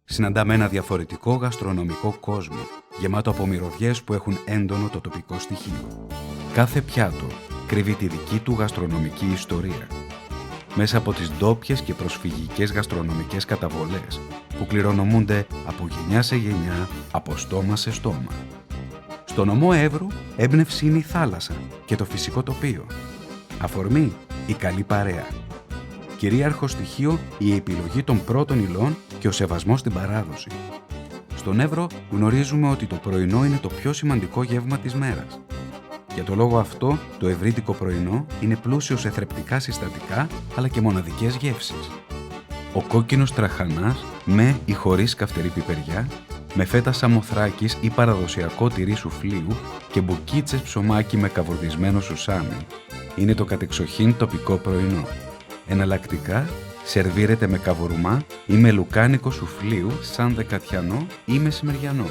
συναντάμε ένα διαφορετικό γαστρονομικό κόσμο, γεμάτο από μυρωδιές που έχουν έντονο το τοπικό στοιχείο. Κάθε πιάτο κρύβει τη δική του γαστρονομική ιστορία, μέσα από τις ντόπιες και προσφυγικές γαστρονομικές καταβολές που κληρονομούνται από γενιά σε γενιά, από στόμα σε στόμα. Στο νομό Εύρου, έμπνευση είναι η θάλασσα και το φυσικό τοπίο. Αφορμή, η καλή παρέα. Κυρίαρχο στοιχείο, η επιλογή των πρώτων υλών και ο σεβασμός στην παράδοση. Στον Εύρο γνωρίζουμε ότι το πρωινό είναι το πιο σημαντικό γεύμα της μέρας. Για το λόγο αυτό, το ευρύτικο πρωινό είναι πλούσιο σε θρεπτικά συστατικά, αλλά και μοναδικές γεύσεις. Ο κόκκινος τραχανάς, με ή χωρίς καυτερή πιπεριά, με φέτα σαμοθράκης ή παραδοσιακό τυρί σουφλίου και μπουκίτσες ψωμάκι με καβουρδισμένο σουσάμι, είναι το κατεξοχήν τοπικό πρωινό. Εναλλακτικά, σερβίρεται με καβουρμά ή με λουκάνικο σουφλίου σαν δεκατιανό ή μεσημεριανό.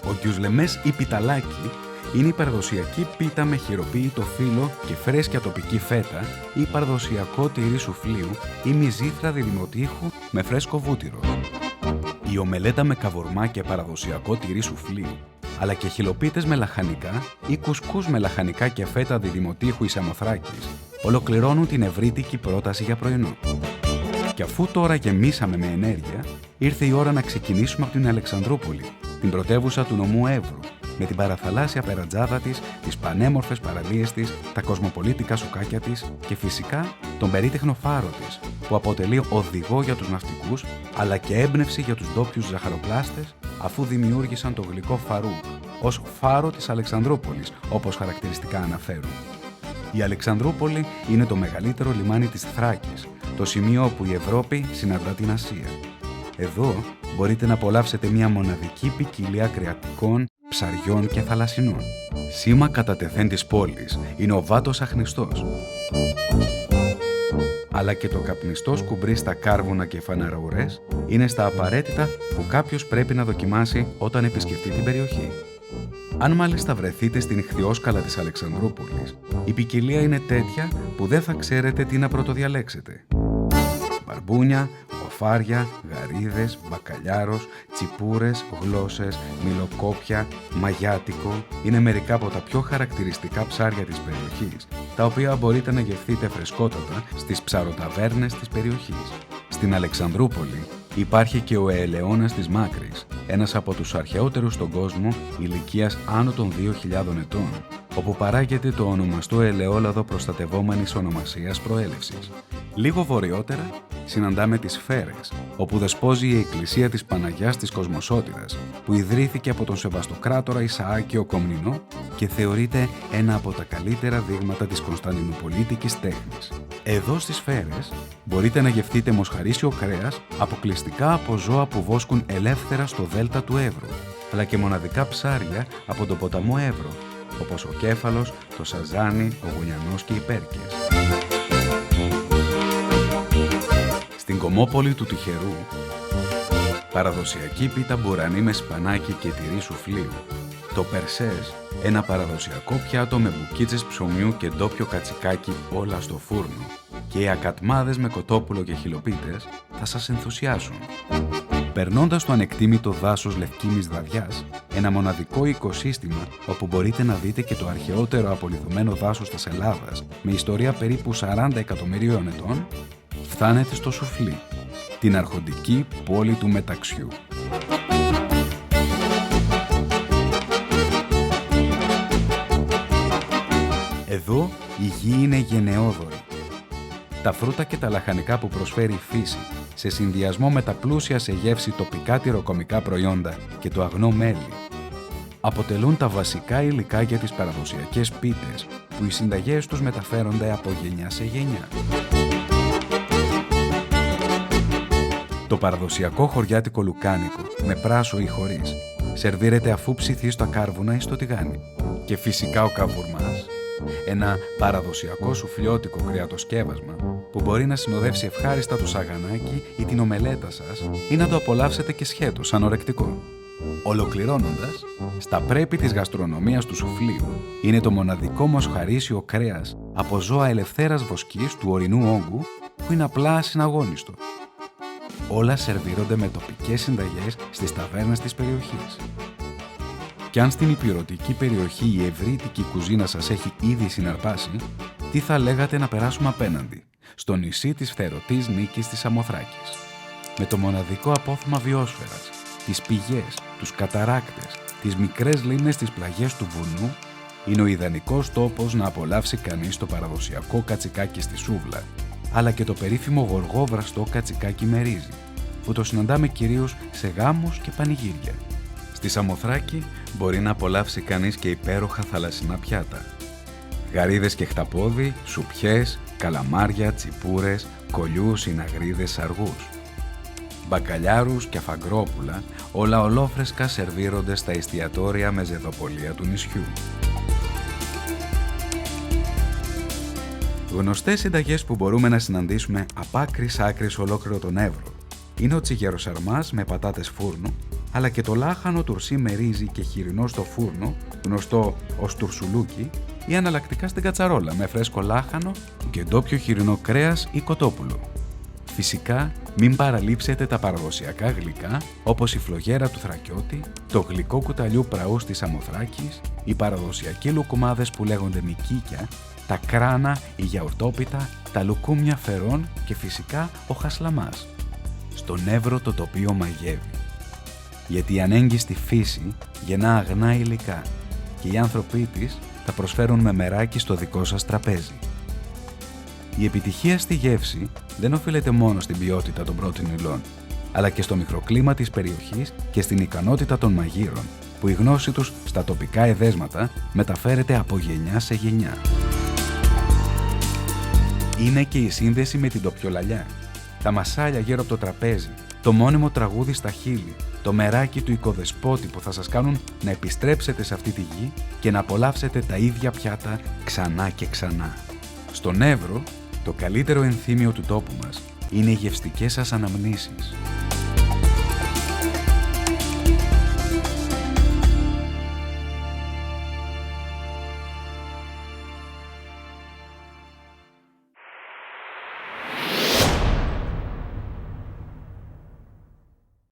Ο γκιουσλεμές ή πιταλάκι είναι η παραδοσιακή πίτα με χειροποίητο φύλλο και φρέσκια τοπική φέτα ή παραδοσιακό τυρί σουφλίου ή μυζήθρα διδημοτύχου με φρέσκο βούτυρο. Η ομελέτα με καβουρμά και παραδοσιακό τυρί σουφλίου, αλλά και χυλοπίτες με λαχανικά ή κουσκούς με λαχανικά και φέτα διδημοτύχου ή σαμοθράκης, ολοκληρώνουν την ευρύτικη πρόταση για πρωινό. Και αφού τώρα γεμίσαμε με ενέργεια, ήρθε η ώρα να ξεκινήσουμε από την Αλεξανδρούπολη, την πρωτεύουσα του νομού Εύρου, με την παραθαλάσσια περατζάδα της, τις πανέμορφες παραλίες της, τα κοσμοπολίτικα σουκάκια της και φυσικά τον περίτεχνο φάρο της, που αποτελεί οδηγό για τους ναυτικούς, αλλά και έμπνευση για τους ντόπιους ζαχαροπλάστες, αφού δημιούργησαν το γλυκό φαρού, ως φάρο της Αλεξανδρούπολης, όπως χαρακτηριστικά αναφέρουν. Η Αλεξανδρούπολη είναι το μεγαλύτερο λιμάνι της Θράκης, το σημείο όπου η Ευρώπη συναντά την Ασία. Εδώ μπορείτε να απολαύσετε μια μοναδική ποικιλία κρεατικών, ψαριών και θαλασσινών. Σήμα κατά τεθέν της πόλης είναι ο βάτος αχνηστός, αλλά και το καπνιστό σκουμπρί στα κάρβουνα και φαναραουρές είναι στα απαραίτητα που κάποιος πρέπει να δοκιμάσει όταν επισκεφτεί την περιοχή. Αν μάλιστα βρεθείτε στην ιχθυόσκαλα της Αλεξανδρούπολης, η ποικιλία είναι τέτοια που δεν θα ξέρετε τι να πρωτοδιαλέξετε. Μπαρμπούνια, οφάρια, γαρίδες, μπακαλιάρος, τσιπούρες, γλώσσες, μιλοκόπια, μαγιάτικο είναι μερικά από τα πιο χαρακτηριστικά ψάρια της περιοχής, τα οποία μπορείτε να γευθείτε φρεσκότατα στις ψαροταβέρνες της περιοχής. Στην Αλεξανδρούπολη υπάρχει και ο ελαιώνας της Μάκρης, ένας από τους αρχαιότερους στον κόσμο ηλικίας άνω των 2.000 ετών, όπου παράγεται το ονομαστό ελαιόλαδο προστατευόμενης ονομασίας προέλευσης. Λίγο βορειότερα συναντάμε τις Φέρες, όπου δεσπόζει η εκκλησία της Παναγιάς της Κοσμοσότητας, που ιδρύθηκε από τον Σεβαστοκράτορα Ισαάκιο Κομνηνό και θεωρείται ένα από τα καλύτερα δείγματα της κωνσταντινουπολίτικης τέχνης. Εδώ στις Φέρες μπορείτε να γευτείτε μοσχαρίσιο κρέας αποκλειστικά από ζώα που βόσκουν ελεύθερα στο δέλτα του Εύρου, αλλά και μοναδικά ψάρια από τον ποταμό Εύρο, όπως ο κέφαλος, το σαζάνι, ο γουνιανός και οι πέρκες. Στην Κομμόπολη του Τυχερού, παραδοσιακή πίτα μπουρανή με σπανάκι και τυρί σουφλίου. Το περσές, ένα παραδοσιακό πιάτο με μπουκίτσες ψωμιού και ντόπιο κατσικάκι όλα στο φούρνο. Και οι ακατμάδες με κοτόπουλο και χυλοπίτες θα σας ενθουσιάσουν. Περνώντας το ανεκτήμητο δάσος Λευκήμης Δαδιάς, ένα μοναδικό οικοσύστημα όπου μπορείτε να δείτε και το αρχαιότερο απολιθωμένο δάσος της Ελλάδας με ιστορία περίπου 40 εκατομμυρίων ετών, φτάνετε στο Σουφλί, την αρχοντική πόλη του μεταξιού. Εδώ η γη είναι γενναιόδορη. Τα φρούτα και τα λαχανικά που προσφέρει η φύση, σε συνδυασμό με τα πλούσια σε γεύση τοπικά τυροκομικά προϊόντα και το αγνό μέλι, αποτελούν τα βασικά υλικά για τις παραδοσιακές πίτες, που οι συνταγές τους μεταφέρονται από γενιά σε γενιά. Το παραδοσιακό χωριάτικο λουκάνικο, με πράσο ή χωρίς, σερβίρεται αφού ψηθεί στα κάρβουνα ή στο τηγάνι. Και φυσικά ο καβουρμάς, ένα παραδοσιακό σουφλιώτικο κρεατοσκεύασμα που μπορεί να συνοδεύσει ευχάριστα το σαγανάκι ή την ομελέτα σας ή να το απολαύσετε και σχέτως σαν ορεκτικό. Ολοκληρώνοντας, στα πρέπει της γαστρονομίας του Σουφλίου είναι το μοναδικό μοσχαρίσιο κρέας από ζώα ελευθέρας βοσκής του ορεινού όγκου που είναι απλά ασυναγώνιστο. όλα σερβίρονται με τοπικές συνταγές στις ταβέρνες της περιοχής. Κι αν στην ηπειρωτική περιοχή η ευρύτικη κουζίνα σας έχει ήδη συναρπάσει, τι θα λέγατε να περάσουμε απέναντι, στο νησί της φθερωτής νίκης της Σαμοθράκης. Με το μοναδικό απόθεμα βιόσφαιρας, τις πηγές, τους καταράκτες, τις μικρές λίμνες στις πλαγιές του βουνού, είναι ο ιδανικός τόπος να απολαύσει κανείς το παραδοσιακό κατσικάκι στη σούβλα, αλλά και το περίφημο γοργόβραστο κατσικάκι με ρύζι, που το συναντάμε κυρίως σε γάμους και πανηγύρια. Στη Σαμοθράκη μπορεί να απολαύσει κανείς και υπέροχα θαλασσινά πιάτα. Γαρίδες και χταπόδι, σουπιές, καλαμάρια, τσιπούρες, κολλιούς, συναγρίδες, αργούς. Μπακαλιάρους και αφαγκρόπουλα, όλα ολόφρεσκα σερβίρονται στα εστιατόρια με ζεδοπολία του νησιού. Γνωστές συνταγές που μπορούμε να συναντήσουμε απ' άκρης άκρης ολόκληρο τον Εύρο είναι ο τσιγεροσαρμάς με πατάτες φούρνο, αλλά και το λάχανο τουρσί με ρύζι και χοιρινό στο φούρνο, γνωστό ως τουρσουλούκι, ή αναλλακτικά στην κατσαρόλα με φρέσκο λάχανο και ντόπιο χοιρινό κρέας ή κοτόπουλο. Φυσικά, μην παραλείψετε τα παραδοσιακά γλυκά, όπως η φλογέρα του Θρακιώτη, το γλυκό κουταλιού πραού της Σαμοθράκης, οι παραδοσιακοί λουκουμάδες που λέγονται μικίκια, τα κράνα, η γιαουρτόπιτα, τα λουκούμια φερών και φυσικά ο χασλαμάς. Στον Εύρο το τοπίο μαγεύει. Γιατί η ανέγγιστη φύση γεννά αγνά υλικά και οι άνθρωποι της τα προσφέρουν με μεράκι στο δικό σας τραπέζι. Η επιτυχία στη γεύση δεν οφείλεται μόνο στην ποιότητα των πρώτων υλών, αλλά και στο μικροκλίμα της περιοχής και στην ικανότητα των μαγείρων, που η γνώση τους στα τοπικά εδέσματα μεταφέρεται από γενιά σε γενιά. Είναι και η σύνδεση με την τοπιολαλιά, τα μασάλια γύρω από το τραπέζι, το μόνιμο τραγούδι στα χείλη, το μεράκι του οικοδεσπότη που θα σας κάνουν να επιστρέψετε σε αυτή τη γη και να απολαύσετε τα ίδια πιάτα ξανά και ξανά. Στον Εύρο, το καλύτερο ενθύμιο του τόπου μας είναι οι γευστικές σας αναμνήσεις.